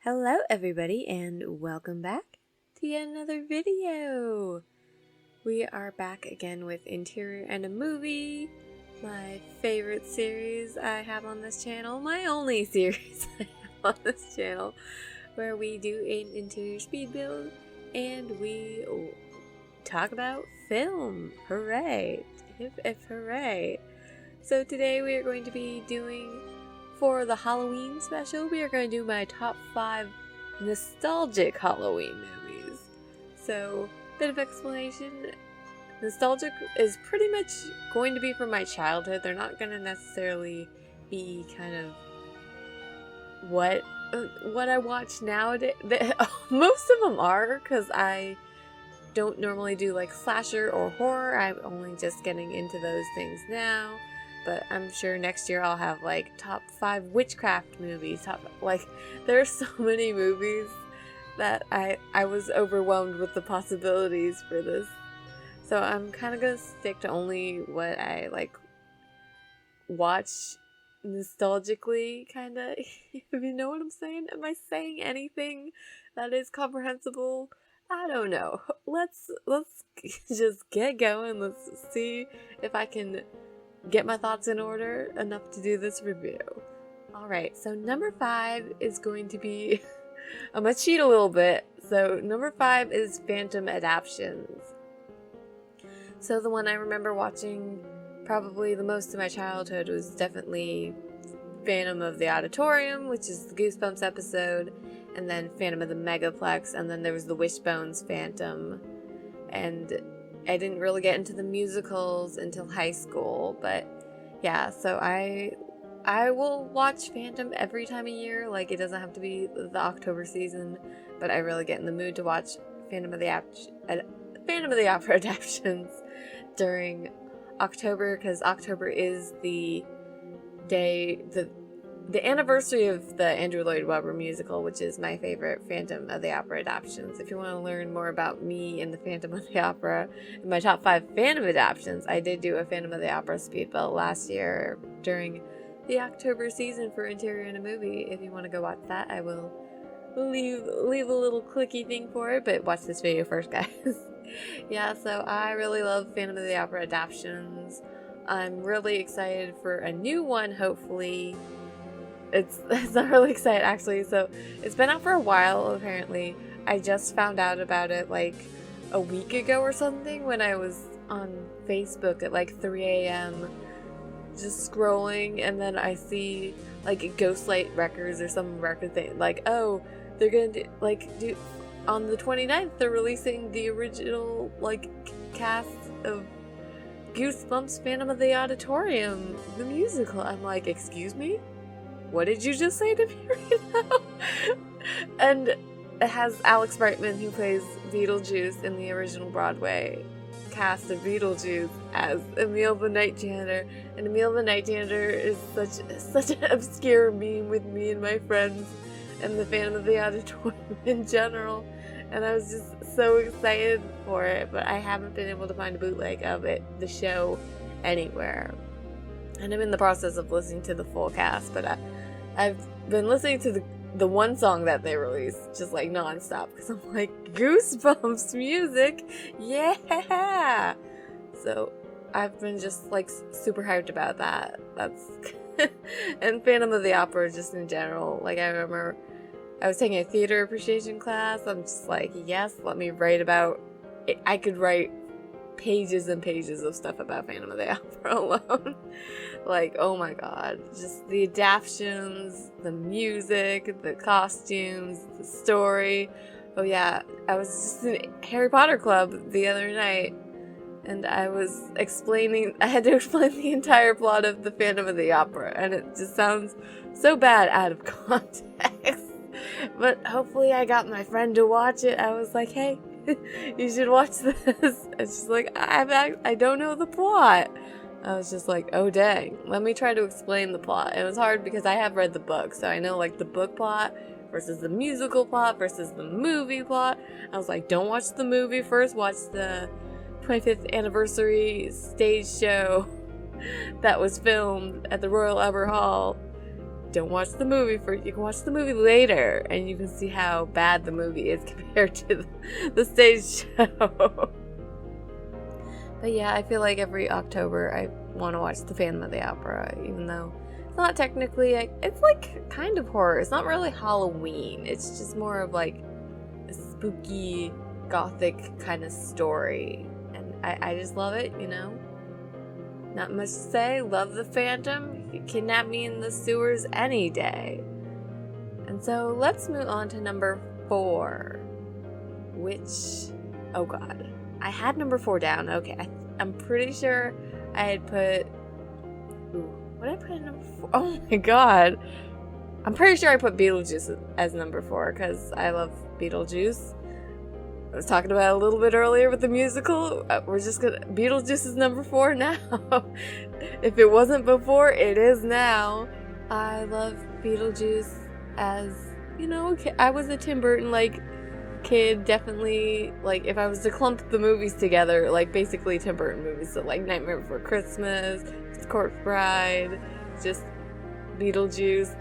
Hello everybody and welcome back to yet another video. We are back again with Interior and a Movie, my favorite series I have on this channel, my only series I have on this channel, where we do an interior speed build and we talk about film. Hooray! If hooray! So today we are going to be doing, for the Halloween special, we are going to do my top 5 nostalgic Halloween movies. So, bit of explanation. Nostalgic is pretty much going to be from my childhood. They're not going to necessarily be kind of what I watch nowadays. Most of them are, because I don't normally do like slasher or horror. I'm only just getting into those things now. But I'm sure next year I'll have like top 5 witchcraft movies. There are so many movies that I was overwhelmed with the possibilities for this. So I'm kind of gonna stick to only what I like watch nostalgically, kind of. If you know what I'm saying. Am I saying anything that is comprehensible? I don't know. Let's just get going. Let's see if I can get my thoughts in order enough to do this review. Alright, so number 5 is going to be... I'm gonna cheat a little bit. So number 5 is Phantom Adaptions. So the one I remember watching probably the most of my childhood was definitely Phantom of the Auditorium, which is the Goosebumps episode, and then Phantom of the Megaplex, and then there was the Wishbones Phantom. And I didn't really get into the musicals until high school, but yeah, so I will watch Phantom every time of year. Like, it doesn't have to be the October season, but I really get in the mood to watch Phantom of the Opera adaptions during October, because October is the day, the anniversary of the Andrew Lloyd Webber musical, which is my favorite Phantom of the Opera adaptions. If you want to learn more about me and the Phantom of the Opera and my top 5 Phantom adaptions, I did do a Phantom of the Opera speed build last year during the October season for Interior and a Movie. If you want to go watch that, I will leave a little clicky thing for it, but watch this video first, guys. Yeah, so I really love Phantom of the Opera adaptions. I'm really excited for a new one, hopefully. It's not really exciting, actually. So it's been out for a while, apparently. I just found out about it like a week ago or something when I was on Facebook at like 3 a.m. just scrolling, and then I see like Ghostlight Records or some record thing, like, oh, they're gonna do on the 29th they're releasing the original like cast of Goosebumps Phantom of the Auditorium, the musical. I'm like, excuse me? What did you just say to me right now? And it has Alex Brightman, who plays Beetlejuice in the original Broadway cast of Beetlejuice, as Emil the Night Janitor. And Emil the Night Janitor is such an obscure meme with me and my friends and the Phantom of the Auditorium in general. And I was just so excited for it, but I haven't been able to find a bootleg of it, the show, anywhere. And I'm in the process of listening to the full cast, but I've been listening to the one song that they released just like nonstop, because I'm like, Goosebumps music, yeah! So I've been just like super hyped about that. That's and Phantom of the Opera just in general. Like, I remember I was taking a theater appreciation class. I'm just like, yes, let me write about it. I could write pages and pages of stuff about Phantom of the Opera alone. Like, oh my god, just the adaptions, the music, the costumes, the story. Oh yeah, I was just in Harry Potter Club the other night, and I had to explain the entire plot of the Phantom of the Opera, and it just sounds so bad out of context. But hopefully I got my friend to watch it. I was like, hey, you should watch this. And she's like, I don't know the plot. I was just like, oh dang, let me try to explain the plot. And it was hard because I have read the book, so I know like the book plot versus the musical plot versus the movie plot. I was like, don't watch the movie first, watch the 25th anniversary stage show that was filmed at the Royal Albert Hall don't watch the movie first. You can watch the movie later, and you can see how bad the movie is compared to the stage show. But yeah, I feel like every October I want to watch the Phantom of the Opera, even though it's not technically, it's like kind of horror. It's not really Halloween. It's just more of like a spooky, gothic kind of story. And I just love it, you know? Not much to say. Love the Phantom. You kidnap me in the sewers any day. And so let's move on to number 4, which, oh god, I had number 4 down. Okay, I'm pretty sure I had put, what did I put at number 4? Oh my god, I'm pretty sure I put Beetlejuice as number 4 because I love Beetlejuice. I was talking about it a little bit earlier with the musical. Beetlejuice is number 4 now. If it wasn't before, it is now. I love Beetlejuice as, you know, I was a Tim Burton, like, kid, definitely. Like, if I was to clump the movies together, like, basically Tim Burton movies, so, like, Nightmare Before Christmas, Corpse Bride, just Beetlejuice.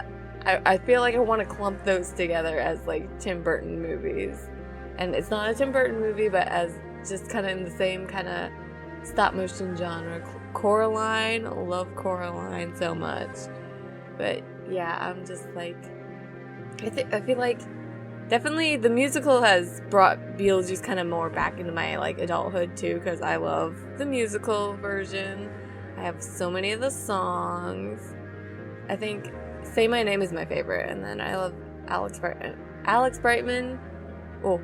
I feel like I want to clump those together as, like, Tim Burton movies. And it's not a Tim Burton movie, but as just kind of in the same kind of stop-motion genre. Coraline, I love Coraline so much. But yeah, I'm just like, I feel like definitely the musical has brought Beetlejuice kind of more back into my like adulthood too, because I love the musical version. I have so many of the songs. I think Say My Name is my favorite, and then I love Alex Brightman. Oh,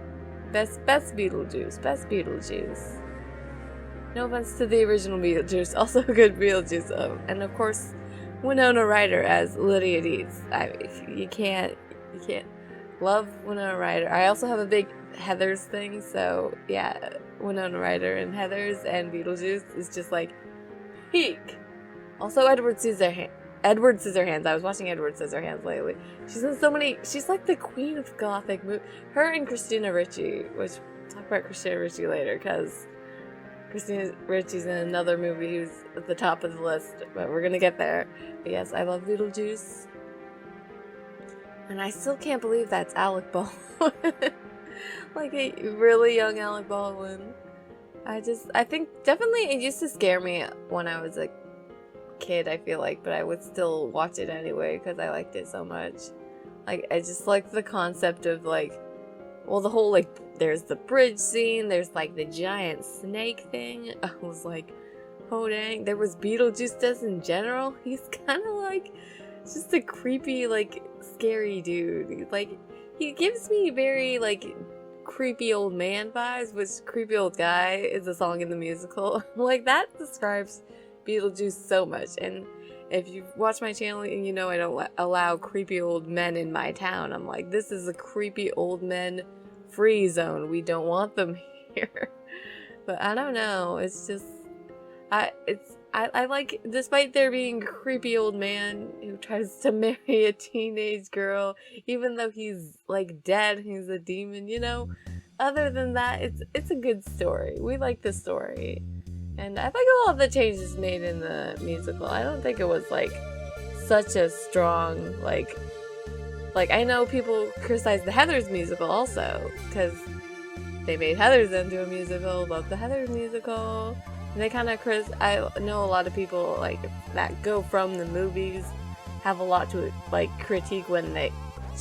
best Beetlejuice. No offense to the original Beetlejuice, also a good Beetlejuice. And of course, Winona Ryder as Lydia Deetz. You can't love Winona Ryder. I also have a big Heathers thing, so yeah, Winona Ryder and Heathers and Beetlejuice is just like peak. Also, Edward Scissorhands. I was watching Edward Scissorhands lately. She's in so many. She's like the queen of gothic movies. Her and Christina Ricci, which we'll talk about Christina Ricci later, because Christina Ricci's in another movie who's at the top of the list, but we're gonna get there. But yes, I love Beetlejuice. And I still can't believe that's Alec Baldwin. Like a really young Alec Baldwin. I think definitely it used to scare me when I was a kid, I feel like, but I would still watch it anyway because I liked it so much. Like, I just like the concept of like, well, the whole like, there's the bridge scene, there's like the giant snake thing. I was like, oh dang. There was Beetlejuice just in general. He's kind of like just a creepy, like scary dude. Like, he gives me very like creepy old man vibes, which Creepy Old Guy is a song in the musical. Like, that describes Beetlejuice so much. And if you watch my channel, you know I don't allow creepy old men in my town. I'm like, this is a creepy old men free zone. We don't want them here. But I don't know. It's just, I like, despite there being a creepy old man who tries to marry a teenage girl, even though he's like dead, he's a demon, you know. Other than that, it's a good story. We like the story. And I think a lot of the changes made in the musical, I don't think it was like such a strong, like I know people criticize the Heathers musical also, because they made Heathers into a musical. Love the Heathers musical. And they kind of I know a lot of people like that go from the movies have a lot to like critique when they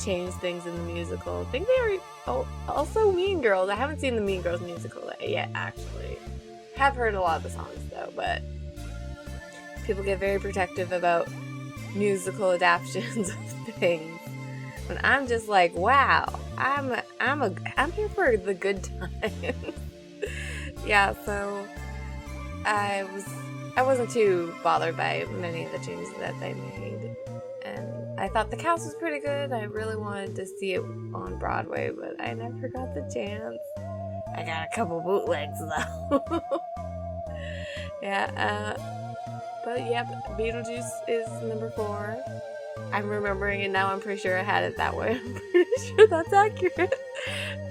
change things in the musical. I think they were also Mean Girls. I haven't seen the Mean Girls musical yet, actually. Have heard a lot of the songs though, but people get very protective about musical adaptations of things. And I'm just like, wow, I'm here for the good times. Yeah, so I wasn't too bothered by many of the changes that they made, and I thought the cast was pretty good. I really wanted to see it on Broadway, but I never got the chance. I got a couple bootlegs though. Yeah, but yeah, Beetlejuice is number 4. I'm remembering it now. I'm pretty sure I had it that way. I'm pretty sure that's accurate.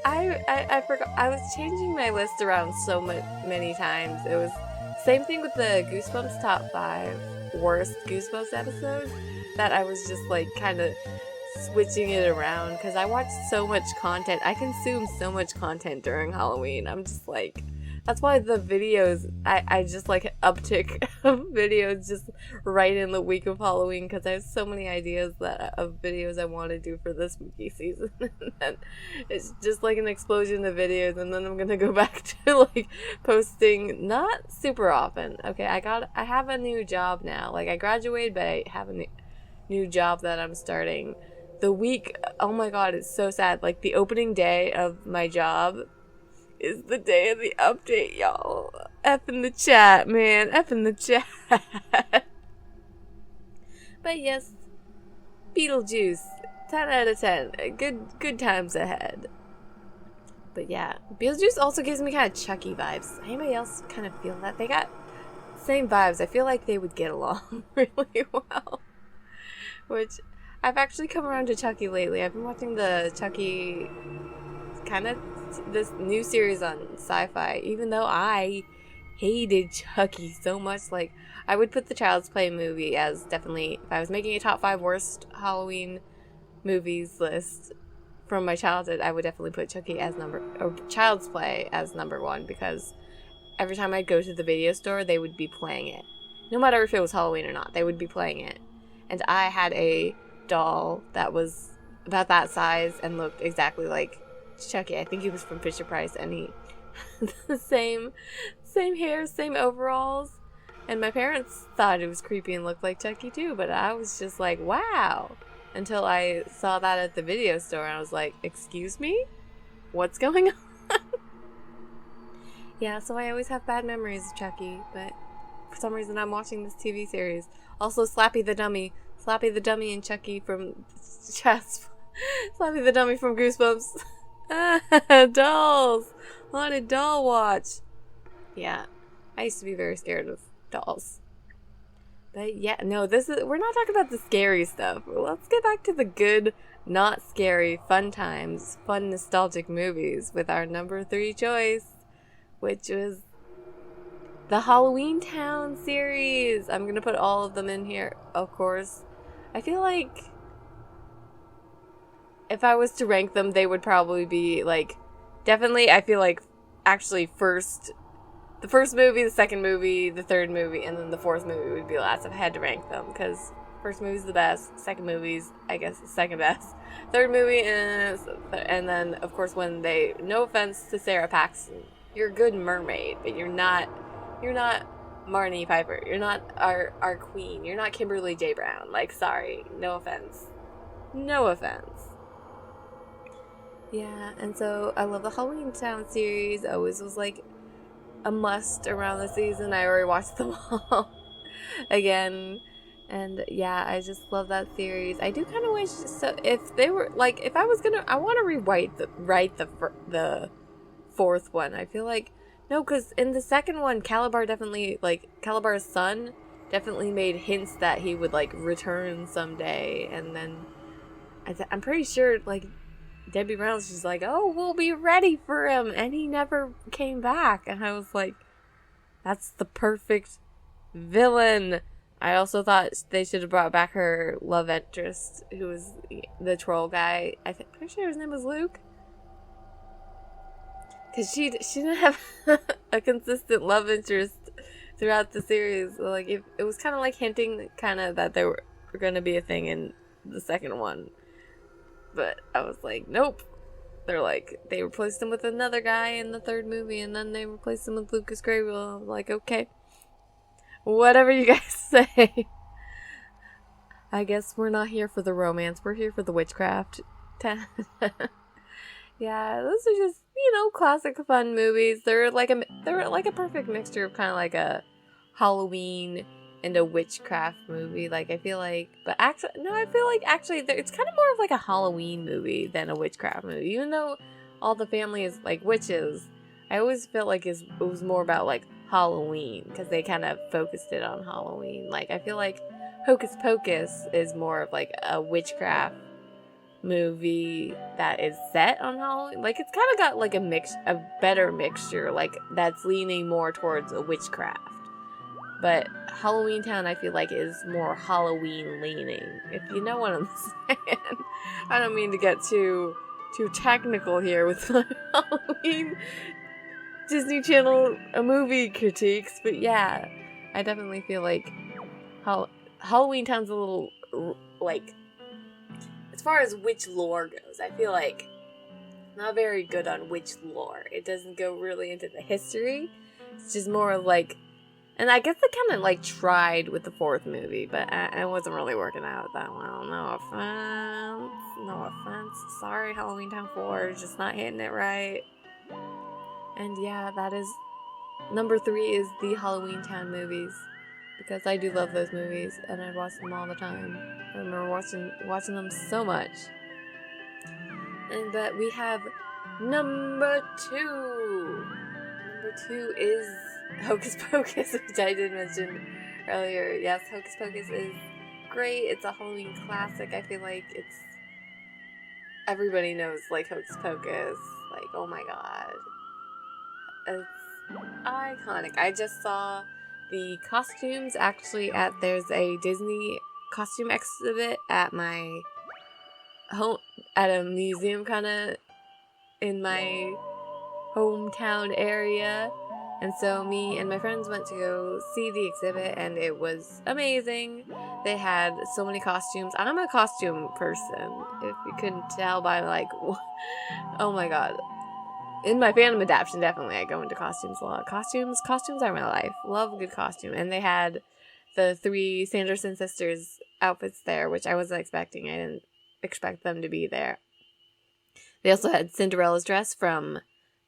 I forgot. I was changing my list around so many times. It was same thing with the Goosebumps top 5 worst Goosebumps episodes. that I was just like kind of switching it around because I watch so much content. I consume so much content during Halloween. I'm just like, that's why the videos, I just like uptick of videos just right in the week of Halloween because I have so many ideas of videos I want to do for this spooky season. And it's just like an explosion of videos, and then I'm gonna go back to like posting not super often. Okay, I have a new job now. Like I graduated, but I have a new job that I'm starting. The week, oh my god, it's so sad. Like the opening day of my job is the day of the update, y'all. F in the chat, man. F in the chat. But yes, Beetlejuice, 10 out of 10. Good times ahead. But yeah, Beetlejuice also gives me kind of Chucky vibes. Anybody else kind of feel that? They got same vibes. I feel like they would get along really well. Which, I've actually come around to Chucky lately. I've been watching the Chucky, kind of this new series on Sci-Fi, even though I hated Chucky so much. Like, I would put the Child's Play movie as definitely, if I was making a top 5 worst Halloween movies list from my childhood, I would definitely put Chucky as Child's Play as number 1, because every time I'd go to the video store, they would be playing it. No matter if it was Halloween or not, they would be playing it. And I had a doll that was about that size and looked exactly like Chucky. I think he was from Fisher Price, and he the same hair, same overalls. And my parents thought it was creepy and looked like Chucky too, but I was just like, wow. Until I saw that at the video store, and I was like, excuse me? What's going on? Yeah, so I always have bad memories of Chucky, but for some reason I'm watching this TV series. Also, Slappy the Dummy and Chucky from Slappy the Dummy from Goosebumps. Dolls! Haunted doll watch. Yeah, I used to be very scared of dolls. But yeah, no, we're not talking about the scary stuff. Let's get back to the good, not scary, fun times, fun nostalgic movies with our number 3 choice, which was the Halloweentown series. I'm gonna put all of them in here, of course. I feel like if I was to rank them, they would probably be like, definitely, I feel like actually the first movie, the second movie, the third movie, and then the fourth movie would be last if I had to rank them, because first movie's the best, second movie's, I guess, the second best, third movie is, and then, of course, when they, no offense to Sarah Paxton, you're a good mermaid, but you're not Marnie Piper, you're not our queen, you're not Kimberly J. Brown, like, sorry, no offense. Yeah, and so I love the Halloweentown series, always was like a must around the season. I already watched them all again, and yeah, I just love that series. I do kind of wish, so if they were like, if I was gonna, I want to write the fourth one. I feel like no, because in the second one, Calabar's son definitely made hints that he would like return someday, and then I'm pretty sure like Debbie Reynolds was like, oh, we'll be ready for him, and he never came back. And I was like, that's the perfect villain. I also thought they should have brought back her love interest, who was the troll guy. Pretty sure his name was Luke. Because she didn't have a consistent love interest throughout the series. Like, it was kind of like hinting kind of that they were going to be a thing in the second one. But I was like, nope. They're like, they replaced him with another guy in the third movie, and then they replaced him with Lucas Grabeel. I'm like, okay. Whatever you guys say. I guess we're not here for the romance. We're here for the witchcraft. Yeah, those are just, classic fun movies. They're like a perfect mixture of kind of like a Halloween and a witchcraft movie. Like, I feel like, but actually, no, I feel like actually it's kind of more of like a Halloween movie than a witchcraft movie. Even though all the family is like witches, I always felt like it was more about like Halloween, because they kind of focused it on Halloween. Like, I feel like Hocus Pocus is more of like a witchcraft movie that is set on Halloween. Like, it's kind of got like a better mixture, like that's leaning more towards a witchcraft. But Halloweentown, I feel like, is more Halloween leaning, if you know what I'm saying. I don't mean to get too technical here with my Halloween Disney Channel movie critiques, but yeah, I definitely feel like Halloweentown's a little, like, as far as witch lore goes, I feel like not very good on witch lore. It doesn't go really into the history. It's just more of like, and I guess they kind of like tried with the 4th movie, but I wasn't really working out that well. No offense. Sorry, Halloweentown 4, just not hitting it right. And yeah, that is number 3 is the Halloweentown movies, because I do love those movies and I watch them all the time. I remember watching them so much. But we have number 2. Number 2 is Hocus Pocus, which I did mention earlier. Yes, Hocus Pocus is great. It's a Halloween classic. I feel like everybody knows, like, Hocus Pocus. Like, oh my god. It's iconic. I just saw the costumes actually there's a Disney costume exhibit at my home, at a museum kind of in my hometown area. And so me and my friends went to go see the exhibit, and it was amazing. They had so many costumes. I'm a costume person, if you couldn't tell by, like, oh my god. In my fandom adaptation, definitely, I go into costumes a lot. Costumes are my life. Love a good costume. And they had the 3 Sanderson sisters outfits there, which I wasn't expecting. I didn't expect them to be there. They also had Cinderella's dress from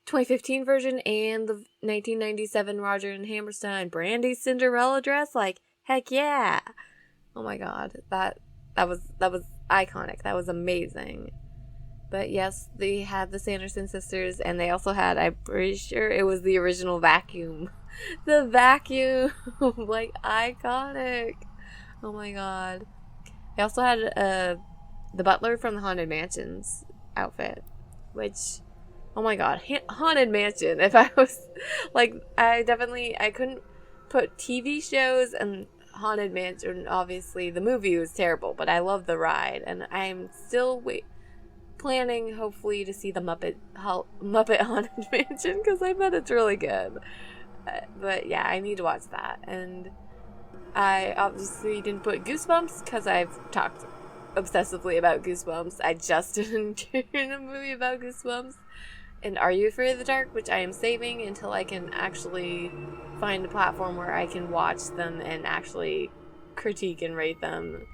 2015 version and the 1997 Roger and Hammerstein Brandy's Cinderella dress. Like, heck yeah. Oh my god. That was iconic. That was amazing. But yes, they had the Sanderson sisters, and they also had, I'm pretty sure it was the original vacuum. The vacuum! Like, iconic! Oh my god. They also had the butler from the Haunted Mansion's outfit, which, oh my god, Haunted Mansion. If I was, like, I couldn't put TV shows and Haunted Mansion. Obviously, the movie was terrible, but I love the ride, and I'm still planning, hopefully, to see the Muppet Haunted Mansion, because I bet it's really good. But yeah, I need to watch that. And I obviously didn't put Goosebumps, because I've talked obsessively about Goosebumps. I just didn't do a movie about Goosebumps. And Are You Afraid of the Dark, which I am saving until I can actually find a platform where I can watch them and actually critique and rate them.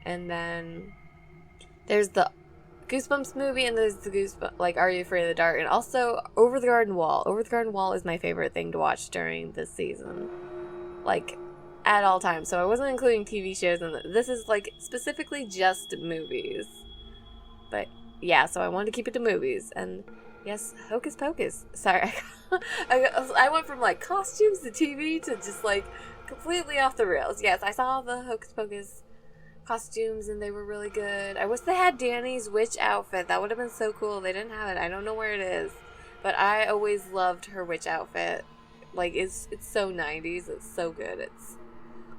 And then there's the Goosebumps movie, and there's the Goosebumps, like, Are You Afraid of the Dark, and also Over the Garden Wall. Over the Garden Wall is my favorite thing to watch during this season, like, at all times. So I wasn't including TV shows, and this is, like, specifically just movies. But yeah, so I wanted to keep it to movies, and yes, Hocus Pocus. Sorry, I went from, like, costumes to TV to just, like, completely off the rails. Yes, I saw the Hocus Pocus costumes, and they were really good. I wish they had Danny's witch outfit. That would have been so cool. They didn't have it. I don't know where it is, but I always loved her witch outfit. Like, it's so 90s. It's so good. It's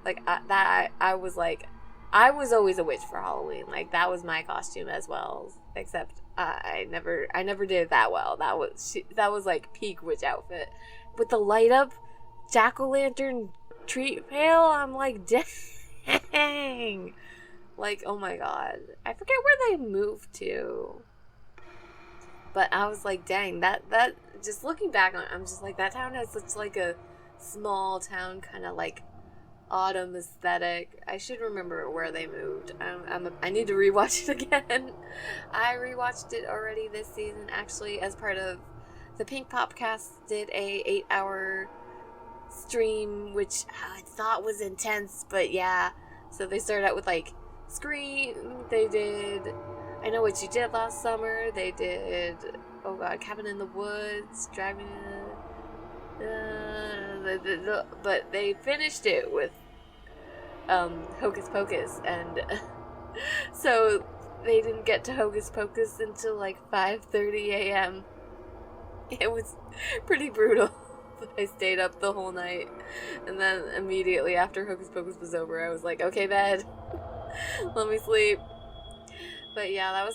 like I was always a witch for Halloween. Like, that was my costume as well, except I never did it that well. That was like peak witch outfit with the light up jack-o'-lantern treat pail. I'm like, dang. Like, oh my god. I forget where they moved to. But I was like, dang, that just looking back on it, I'm just like, that town has such, like, a small town kind of, like, autumn aesthetic. I should remember where they moved. I need to rewatch it again. I rewatched it already this season, actually, as part of the Pink Popcast did a 8-hour stream, which I thought was intense, but yeah. So they started out with, like, Scream, they did I Know What You Did Last Summer, they did, oh god, Cabin in the Woods, Drag Me to... but they finished it with Hocus Pocus, and so they didn't get to Hocus Pocus until like 5:30 a.m. It was pretty brutal. I stayed up the whole night, and then immediately after Hocus Pocus was over, I was like, okay, bed, let me sleep. But yeah,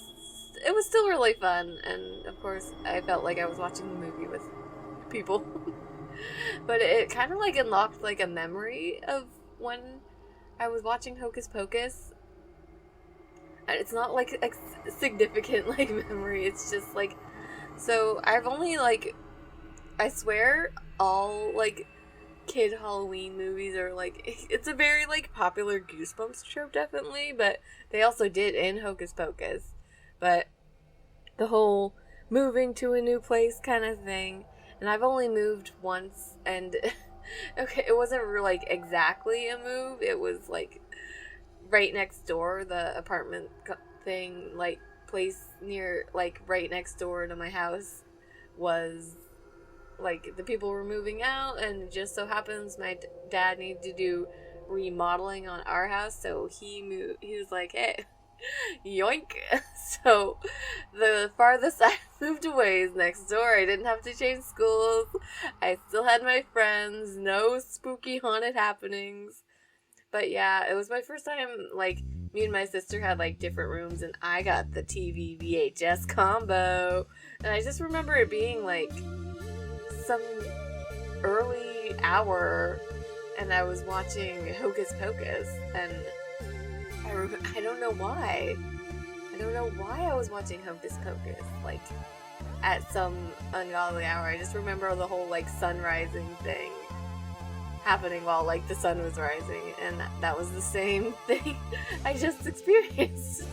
it was still really fun, and of course, I felt like I was watching the movie with people. But it kind of like unlocked like a memory of when I was watching Hocus Pocus. And it's not like a significant like memory, it's just like, so I've only like, I swear all like kid Halloween movies are like, it's a very like popular Goosebumps trope definitely, but they also did in Hocus Pocus. But the whole moving to a new place kind of thing, and I've only moved once, and okay, it wasn't like exactly a move, it was like right next door, the apartment thing, like place near, like right next door to my house was like the people were moving out, and it just so happens my dad needed to do remodeling on our house, so he was like, hey, yoink. So the farthest I moved away is next door. I didn't have to change schools, I still had my friends, no spooky haunted happenings. But yeah, it was my first time, like, me and my sister had like different rooms, and I got the TV VHS combo, and I just remember it being like some early hour, and I was watching Hocus Pocus, and I don't know why. I don't know why I was watching Hocus Pocus, like, at some ungodly hour. I just remember the whole, like, sun rising thing happening while, like, the sun was rising, and that was the same thing I just experienced.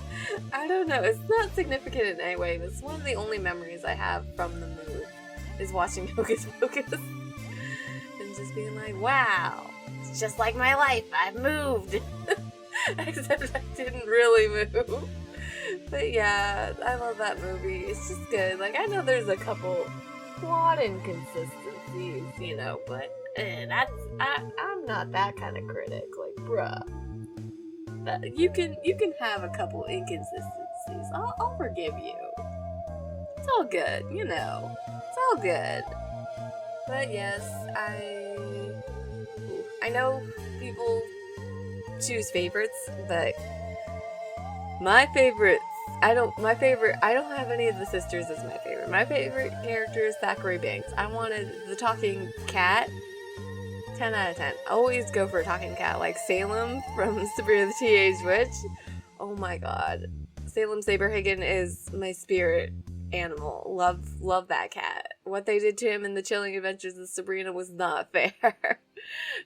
I don't know, it's not significant in any way, but it's one of the only memories I have from the move, is watching Hocus Pocus. And just being like, wow, it's just like my life, I've moved. Except I didn't really move. But yeah, I love that movie. It's just good. Like, I know there's a couple plot inconsistencies, you know, but I'm not that kind of critic. Like, bruh, you can have a couple inconsistencies. I'll forgive you. It's all good, you know. It's all good. But yes, I know people choose favorites, but my favorites, I don't have any of the sisters as my favorite. My favorite character is Thackeray Banks. I wanted the talking cat. 10 out of 10. Always go for a talking cat, like Salem from Sabrina the Teenage Witch. Oh my god. Salem Saberhagen is my spirit animal. Love that cat. What they did to him in The Chilling Adventures of Sabrina was not fair.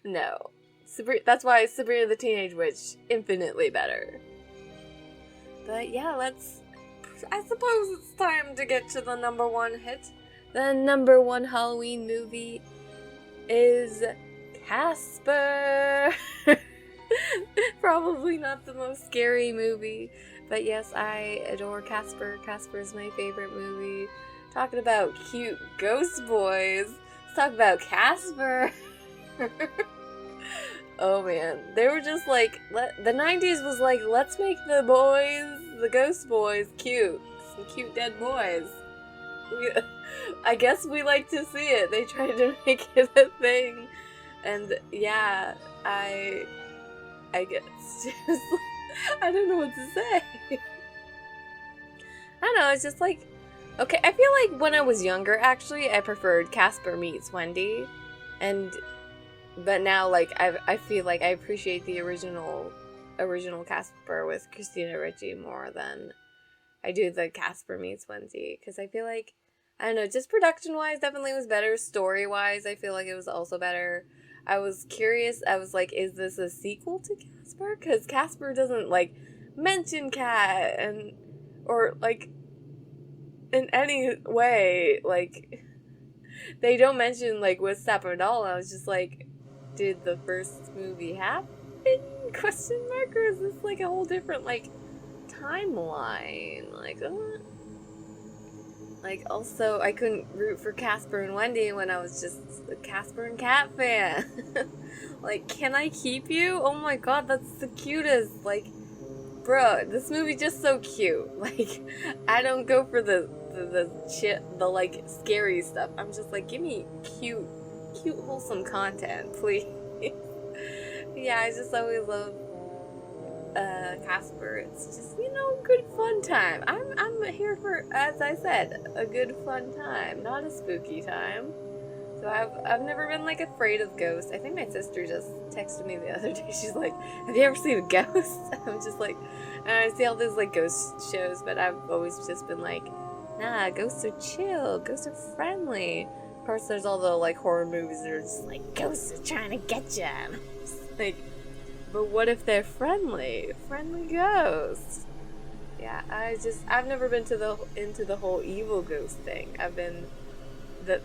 No. That's why Sabrina the Teenage Witch infinitely better. But yeah, I suppose it's time to get to the number one hit. The number one Halloween movie is Casper. Probably not the most scary movie, but yes, I adore Casper. Casper is my favorite movie. Talking about cute ghost boys, let's talk about Casper. Oh man, they were just like, the 90s was like, let's make the boys, the ghost boys, cute. Some cute dead boys. I guess we like to see it. They tried to make it a thing. And yeah, I guess just, I don't know what to say. I don't know, it's just like, okay, I feel like when I was younger, actually, I preferred Casper meets Wendy. But now, like, I feel like I appreciate the original Casper with Christina Ricci more than I do the Casper meets Wendy. Because I feel like, I don't know, just production-wise definitely was better. Story-wise, I feel like it was also better. I was curious, I was like, is this a sequel to Casper? Because Casper doesn't, like, mention cat, or, like, in any way, like, they don't mention, like, with Sapperdoll. I was just like, did the first movie happen? Question mark? Or is this like a whole different like timeline? Like also I couldn't root for Casper and Wendy when I was just a Casper and Cat fan. Like, can I keep you? Oh my god, that's the cutest. Like, bro, this movie just so cute. Like, I don't go for the like scary stuff. I'm just like, give me cute cute, wholesome content, please. Yeah, I just always love Casper. It's just, good fun time. I'm here for, as I said, a good fun time, not a spooky time. So I've never been like afraid of ghosts. I think my sister just texted me the other day. She's like, "Have you ever seen a ghost?" I'm just like, and I see all these like ghost shows, but I've always just been like, nah, ghosts are chill. Ghosts are friendly. Of course, there's all the like horror movies that are just like ghosts are trying to get you. And I'm just like, but what if they're friendly? Friendly ghosts. Yeah, I've never been into the whole evil ghost thing. I've been the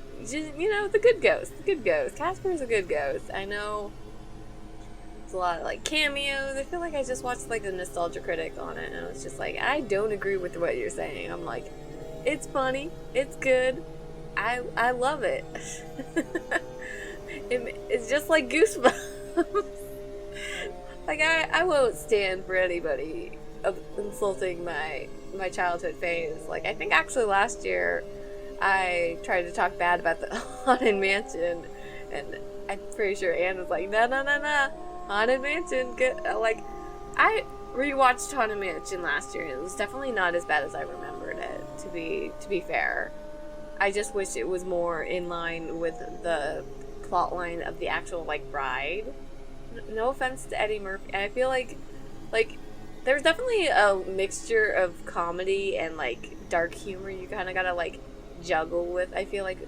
good ghost. The good ghost. Casper's a good ghost. I know there's a lot of like cameos. I feel like I just watched like a nostalgia critic on it, and I was just like, I don't agree with what you're saying. I'm like, it's funny, it's good, I love it. It's just like Goosebumps. Like I won't stand for anybody insulting my childhood phase. Like I think actually last year I tried to talk bad about the Haunted Mansion, and I'm pretty sure Anne was like, no, Haunted Mansion, good. Like, I rewatched Haunted Mansion last year, and it was definitely not as bad as I remembered it, to be fair. I just wish it was more in line with the plot line of the actual, like, ride. No offense to Eddie Murphy. I feel like, there's definitely a mixture of comedy and, like, dark humor you kind of gotta, like, juggle with. I feel like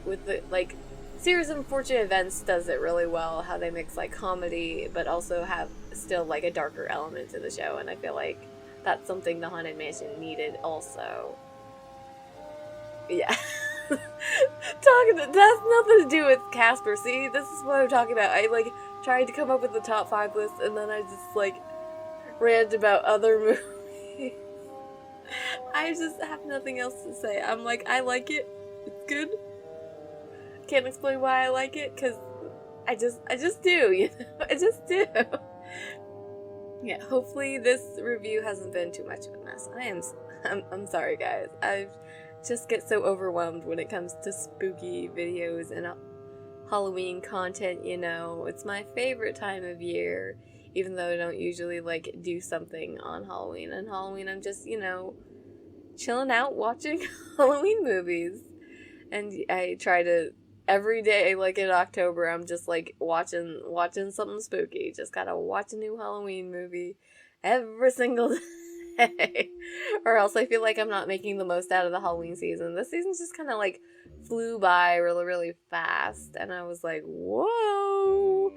with the like Series of Unfortunate Events does it really well, how they mix like comedy but also have still like a darker element to the show, and I feel like that's something the Haunted Mansion needed also. Yeah. That's nothing to do with Casper. See, this is what I'm talking about. I like tried to come up with the top 5 list, and then I just like rant about other movies. I just have nothing else to say. I'm like, I like it. It's good. Can't explain why I like it, because I just do, I just do. Yeah, hopefully this review hasn't been too much of a mess. I'm sorry, guys. I just get so overwhelmed when it comes to spooky videos and Halloween content, It's my favorite time of year, even though I don't usually, like, do something on Halloween. On Halloween, I'm just, chilling out watching Halloween movies. And I try to, every day, like in October, I'm just, like, watching something spooky. Just gotta watch a new Halloween movie every single day. Or else I feel like I'm not making the most out of the Halloween season. This season's just kind of, like, flew by really, really fast. And I was like, whoa!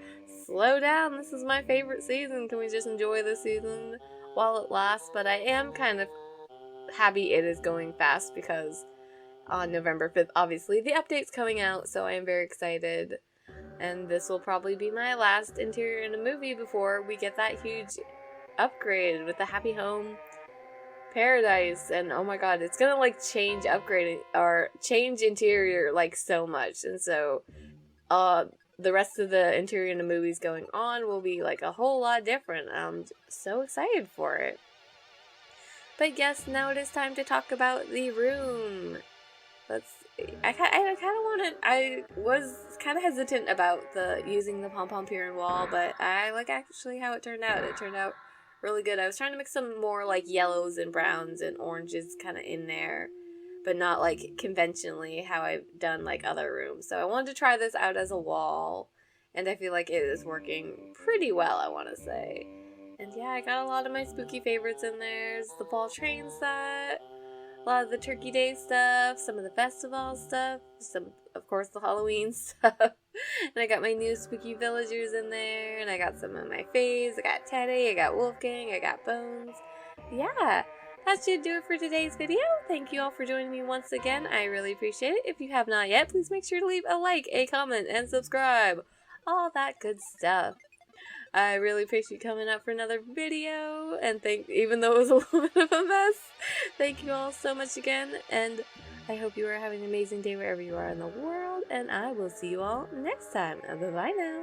Slow down, this is my favorite season. Can we just enjoy this season while it lasts? But I am kind of happy it is going fast, because on November 5th, obviously, the update's coming out, so I am very excited. And this will probably be my last interior in a movie before we get that huge upgrade with the Happy Home Paradise. And oh my god, it's gonna like change interior like so much. And so the rest of the interior in the movies going on will be like a whole lot different. I'm so excited for it. But yes, now it is time to talk about the room. I was kind of hesitant about using the pom-pom pier and wall, but I like actually how it turned out. It turned out really good. I was trying to mix some more like yellows and browns and oranges kind of in there, but not like conventionally how I've done like other rooms. So I wanted to try this out as a wall, and I feel like it is working pretty well, I want to say. And yeah, I got a lot of my spooky favorites in there. There's the ball train set, a lot of the Turkey Day stuff, some of the festival stuff, of course, the Halloween stuff. And I got my new spooky villagers in there, and I got some of my faves. I got Teddy, I got Wolfgang, I got Bones. Yeah, that should do it for today's video. Thank you all for joining me once again. I really appreciate it. If you have not yet, please make sure to leave a like, a comment, and subscribe. All that good stuff. I really appreciate you coming out for another video, and even though it was a little bit of a mess, thank you all so much again, and I hope you are having an amazing day wherever you are in the world, and I will see you all next time. Bye-bye now.